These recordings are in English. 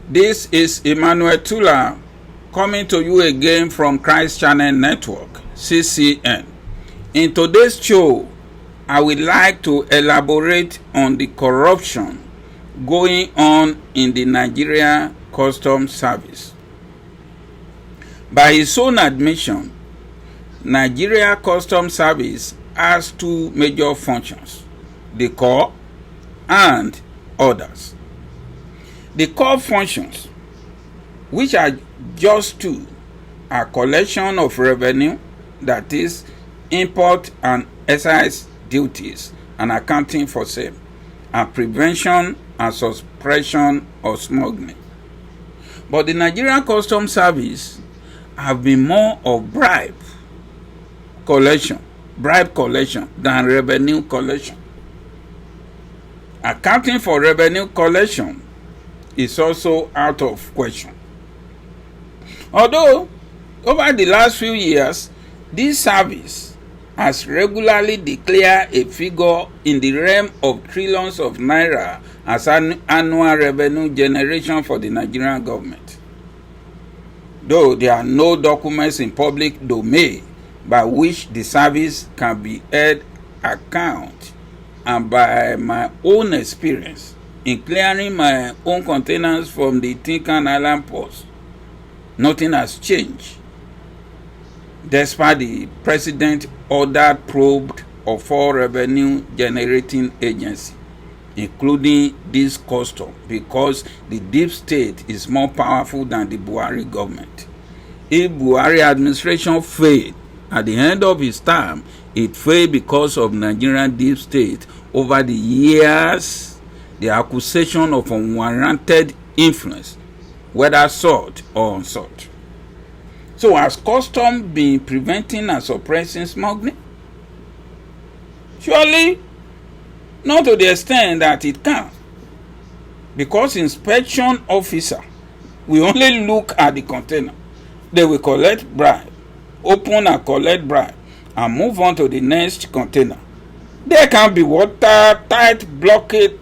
This is Emmanuel Tula coming to you again from Christ Channel Network, CCN. In today's show, I would like to elaborate on the corruption going on in the Nigerian Custom Service. By his own admission, Nigerian Custom Service has two major functions, the core and others. The core functions, which are just two, are collection of revenue, that is, import and excise duties and accounting for same, and prevention and suppression of smuggling. But the Nigerian Custom Service have been more of bribe collection than revenue collection. Accounting for revenue collection is also out of question. Although, over the last few years, this service has regularly declared a figure in the realm of trillions of naira as an annual revenue generation for the Nigerian government. Though there are no documents in public domain by which the service can be held account, and by my own experience in clearing my own containers from the Tinkan Island post, nothing has changed, despite the president ordered probe of all revenue generating agencies, including this custom, because the deep state is more powerful than the Buhari government. If Buhari administration failed at the end of his term, it failed because of Nigerian deep state over the years. The accusation of unwarranted influence, whether sought or unsought. So has custom been preventing and suppressing smuggling? Surely not to the extent that it can, because inspection officer will only look at the container. They will collect bribe, open and collect bribe, and move on to the next container. There can be watertight blockade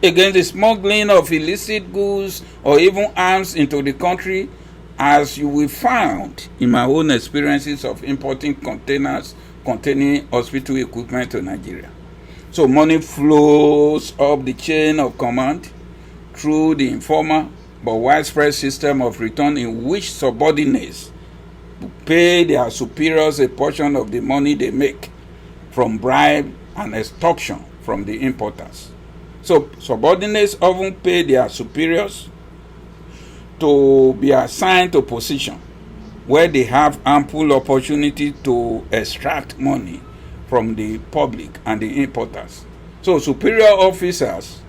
against the smuggling of illicit goods or even arms into the country, as you will find in my own experiences of importing containers containing hospital equipment to Nigeria. So money flows up the chain of command through the informal but widespread system of return, in which subordinates pay their superiors a portion of the money they make from bribe and extortion from the importers. So subordinates often pay their superiors to be assigned to position where they have ample opportunity to extract money from the public and the importers. So superior officers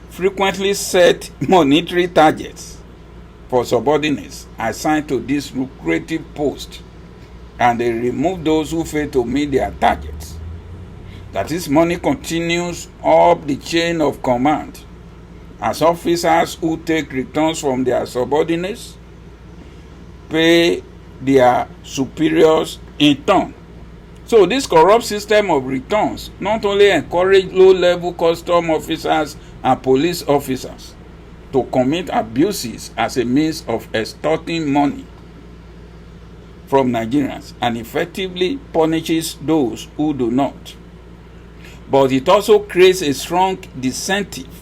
frequently set monetary targets for subordinates assigned to this lucrative post, and they remove those who fail to meet their targets. That is, money continues up the chain of command as officers who take returns from their subordinates pay their superiors in turn. So this corrupt system of returns not only encourage low-level custom officers and police officers to commit abuses as a means of extorting money from Nigerians, and effectively punishes those who do not. But it also creates a strong disincentive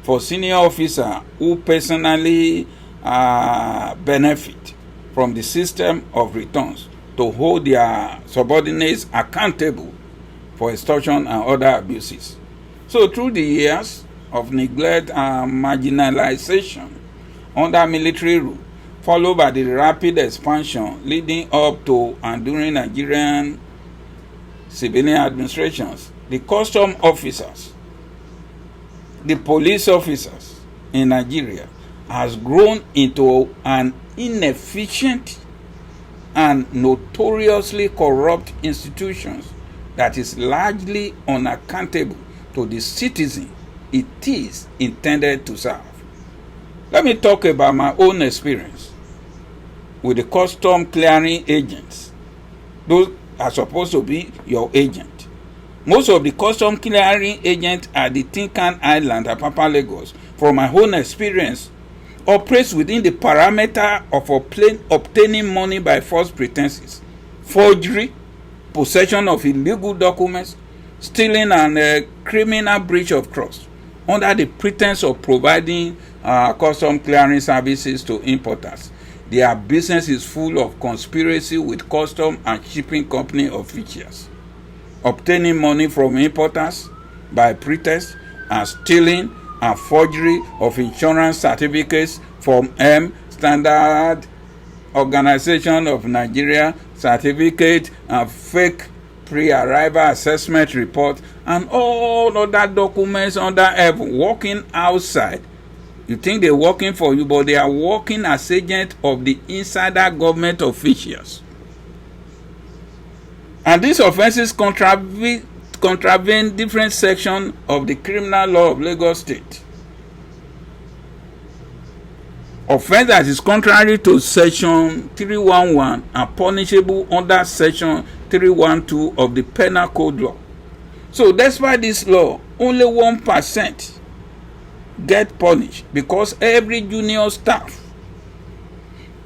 for senior officers who personally benefit from the system of returns to hold their subordinates accountable for extortion and other abuses. So through the years of neglect and marginalization under military rule, followed by the rapid expansion leading up to and during Nigerian civilian administrations, the custom officers, the police officers in Nigeria has grown into an inefficient and notoriously corrupt institution that is largely unaccountable to the citizen it is intended to serve. Let me talk about my own experience with the custom clearing agents. Those are supposed to be your agent. Most of the custom clearing agents are the Tinkan Island at Papa Lagos. From my own experience, operates within the parameter of obtaining money by false pretenses, forgery, possession of illegal documents, stealing, and criminal breach of trust under the pretense of providing custom clearing services to importers. Their business is full of conspiracy with custom and shipping company officials, obtaining money from importers by pretext, and stealing and forgery of insurance certificates from Standard Organization of Nigeria certificate, and fake pre-arrival assessment report, and all other documents under heaven, working outside. You think they're working for you, but they are working as agents of the insider government officials. And these offenses contravene different sections of the criminal law of Lagos State. Offense that is contrary to section 311 and punishable under section 312 of the penal code law. So despite this law, only 1% get punished, because every junior staff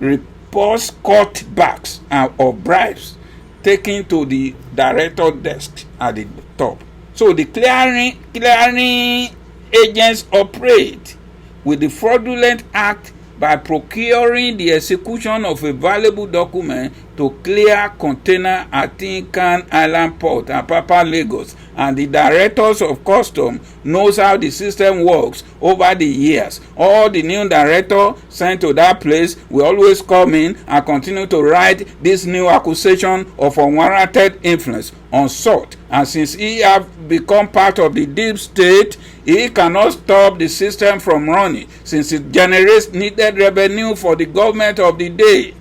reports cutbacks or bribes taken to the director desk at the top. So the clearing agents operate with the fraudulent act by procuring the execution of a valuable document to clear container at Tinkan Island Port, Apapa, Lagos, and the directors of custom knows how the system works over the years. All the new director sent to that place will always come in and continue to write this new accusation of unwarranted influence unsought, and since he have become part of the deep state, he cannot stop the system from running, since it generates needed revenue for the government of the day,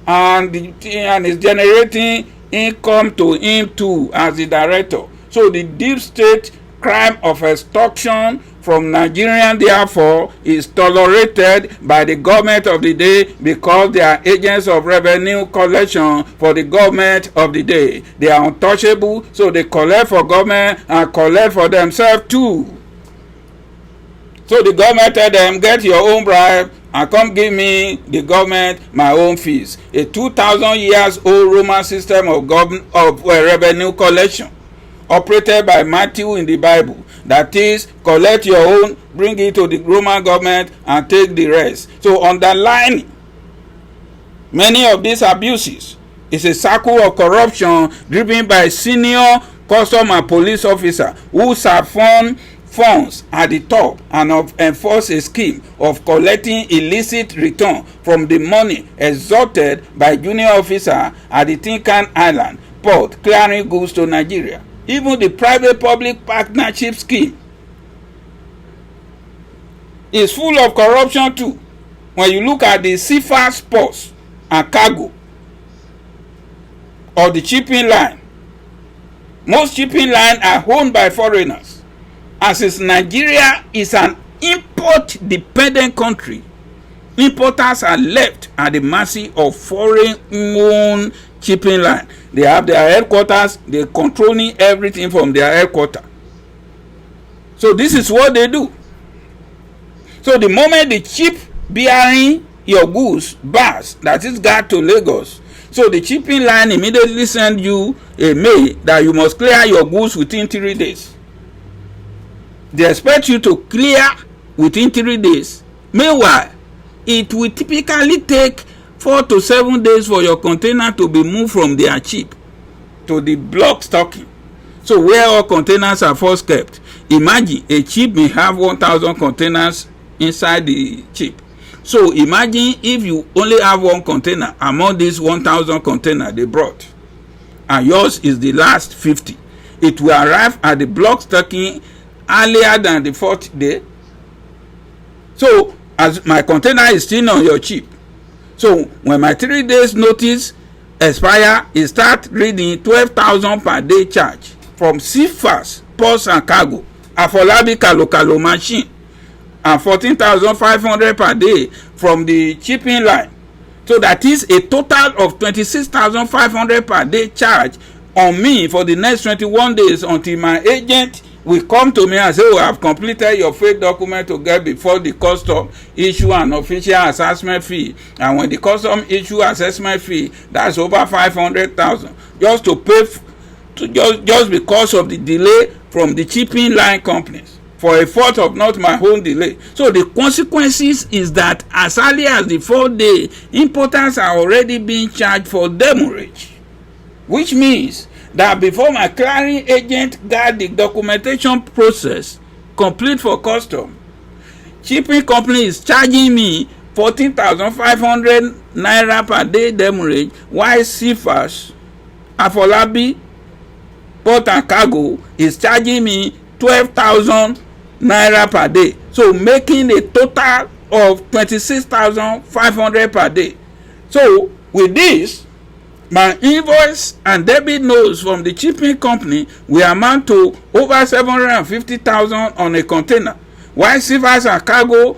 and is generating income to him too as the director. So the deep state crime of extortion from Nigerian, therefore, is tolerated by the government of the day, because they are agents of revenue collection for the government of the day. They are untouchable, so they collect for government and collect for themselves too. So the government tell them, get your own bribe and come give me, the government, my own fees. A 2,000 years old Roman system of revenue collection, operated by Matthew in the Bible. That is, collect your own, bring it to the Roman government, and take the rest. So underlying many of these abuses is a circle of corruption driven by senior custom and police officers who siphon funds at the top and enforce a scheme of collecting illicit return from the money extorted by junior officer at the Tinkan Island port, clearing goods to Nigeria. Even the private-public partnership scheme is full of corruption too. When you look at the seafarers ports and cargo, or the shipping line, most shipping lines are owned by foreigners. And since Nigeria is an import-dependent country, importers are left at the mercy of foreign-owned shipping line. They have their headquarters, they're controlling everything from their headquarters. So this is what they do. So the moment the ship bearing your goods bars, that is got to Lagos, so the shipping line immediately send you a mail that you must clear your goods within 3 days. They expect you to clear within 3 days. Meanwhile, it will typically take 4 to 7 days for your container to be moved from their ship to the block stocking. So where all containers are first kept. Imagine a ship may have 1,000 containers inside the ship. So imagine if you only have one container among these 1,000 containers they brought, and yours is the last 50. It will arrive at the block stocking earlier than the 4th day. So as my container is still on your ship, so when my 3 days notice expire, it start reading 12,000 per day charge from seafarers, ports and cargo, Afolabi Kalo machine, and 14,500 per day from the shipping line. So that is a total of 26,500 per day charge on me for the next 21 days until my agent will come to me and say, we have completed your fake document to get before the custom issue an official assessment fee. And when the custom issue assessment fee, that's over 500,000, just to pay just because of the delay from the shipping line companies for a fault of not my own delay. So the consequences is that as early as the 4th day, importers are already being charged for demurrage, which means that before my clearing agent got the documentation process complete for custom, shipping company is charging me 14,500 naira per day demurrage, while Cifas, Afolabi, Port and Cargo is charging me 12,000 naira per day, so making a total of 26,500 per day. So with this, my invoice and debit notes from the shipping company will amount to over 750,000 on a container, while Cifas and Cargo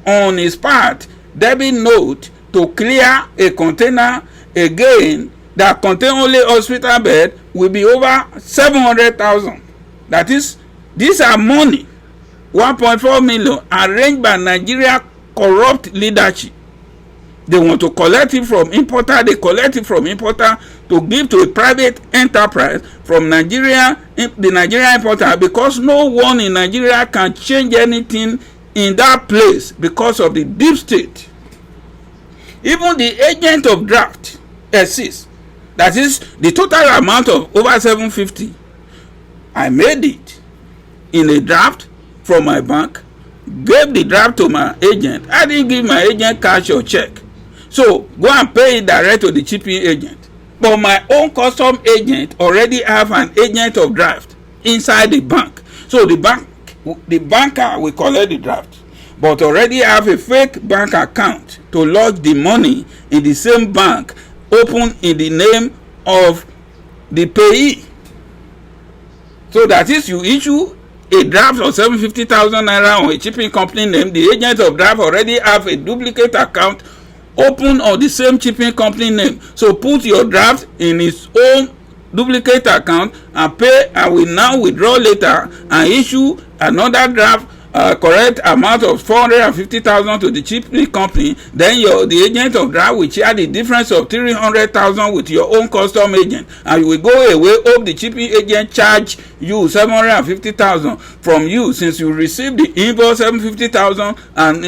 on his part debit note to clear a container again that contain only hospital bed will be over 700,000. That is, these are money 1.4 million arranged by Nigeria corrupt leadership. They want to collect it from importer. They collect it from importer to give to a private enterprise from Nigeria, the Nigerian importer, because no one in Nigeria can change anything in that place because of the deep state. Even the agent of draft exists. That is the total amount of over 750. I made it in a draft from my bank, gave the draft to my agent. I didn't give my agent cash or check. So go and pay it direct to the shipping agent. But my own custom agent already have an agent of draft inside the bank. So the banker will collect the draft, but already have a fake bank account to lodge the money in the same bank open in the name of the payee. So that is, you issue a draft of 750,000 naira on a shipping company name, the agent of draft already have a duplicate account open on the same shipping company name. So put your draft in its own duplicate account and pay, and will now withdraw later and issue another draft correct amount of 450,000 to the shipping company. Then the agent of draft will share the difference of 300,000 with your own custom agent, and you will go away. Hope the shipping agent charge you 750,000 from you, since you received the invoice 750,000 and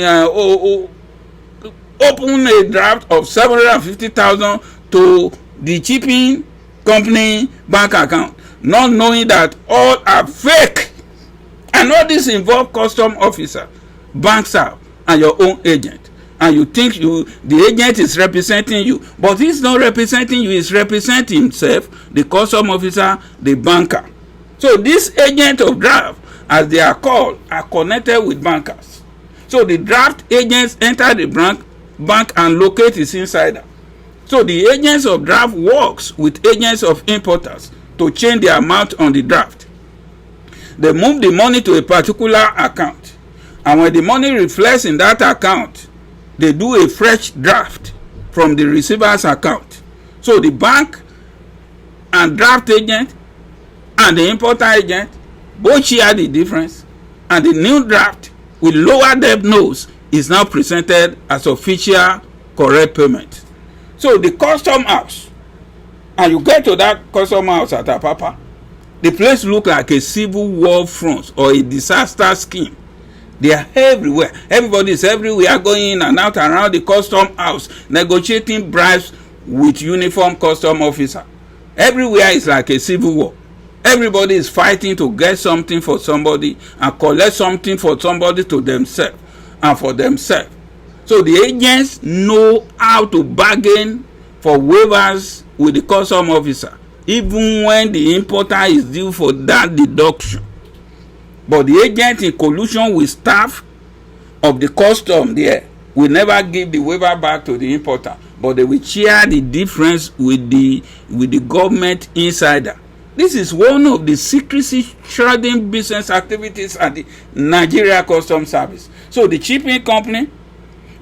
open a draft of 750,000 to the shipping company bank account, not knowing that all are fake. And all this involve custom officer, bank staff, and your own agent. And you think the agent is representing you, but he's not representing you. He's representing himself, the custom officer, the banker. So this agent of draft, as they are called, are connected with bankers. So the draft agents enter the bank and locate his insider. So the agents of draft works with agents of importers to change the amount on the draft. They move the money to a particular account, and when the money reflects in that account, they do a fresh draft from the receiver's account. So the bank and draft agent and the importer agent both share the difference, and the new draft with lower debt notes is now presented as official correct payment. So the custom house, and you get to that custom house at Apapa, the place look like a civil war front or a disaster scheme. They are everywhere. Everybody is everywhere, going in and out around the custom house, negotiating bribes with uniform custom officer. Everywhere is like a civil war. Everybody is fighting to get something for somebody and collect something for somebody to themselves and for themselves. So the agents know how to bargain for waivers with the custom officer, even when the importer is due for that deduction. But the agent, in collusion with staff of the custom there, will never give the waiver back to the importer, but they will share the difference with the government insider. This is one of the secrecy shrouding business activities at the Nigerian Custom Service. So the shipping company,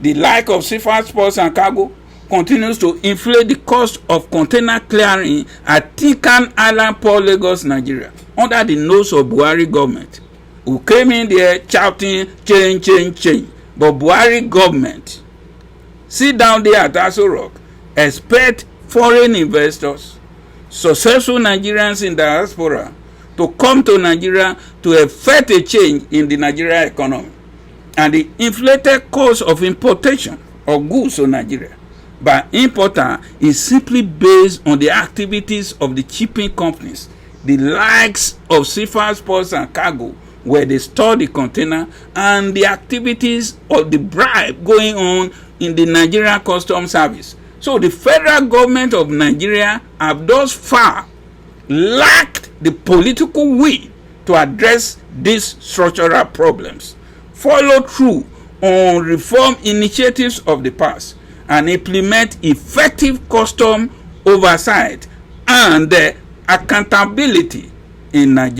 the like of Cifas Ports and Cargo, continues to inflate the cost of container clearing at Tinkan Island Port, Lagos, Nigeria, under the nose of Buhari government, who came in there shouting change, change, change. But Buhari government sit down there at Aso Rock, expect foreign investors, successful Nigerians in diaspora to come to Nigeria to effect a change in the Nigerian economy. And the inflated cost of importation of goods to Nigeria by importer is simply based on the activities of the shipping companies, the likes of Seafarers Ports and Cargo, where they store the container, and the activities of the bribe going on in the Nigerian Custom Service. So the federal government of Nigeria have thus far lacked the political will to address these structural problems, follow through on reform initiatives of the past, and implement effective custom oversight and accountability in Nigeria.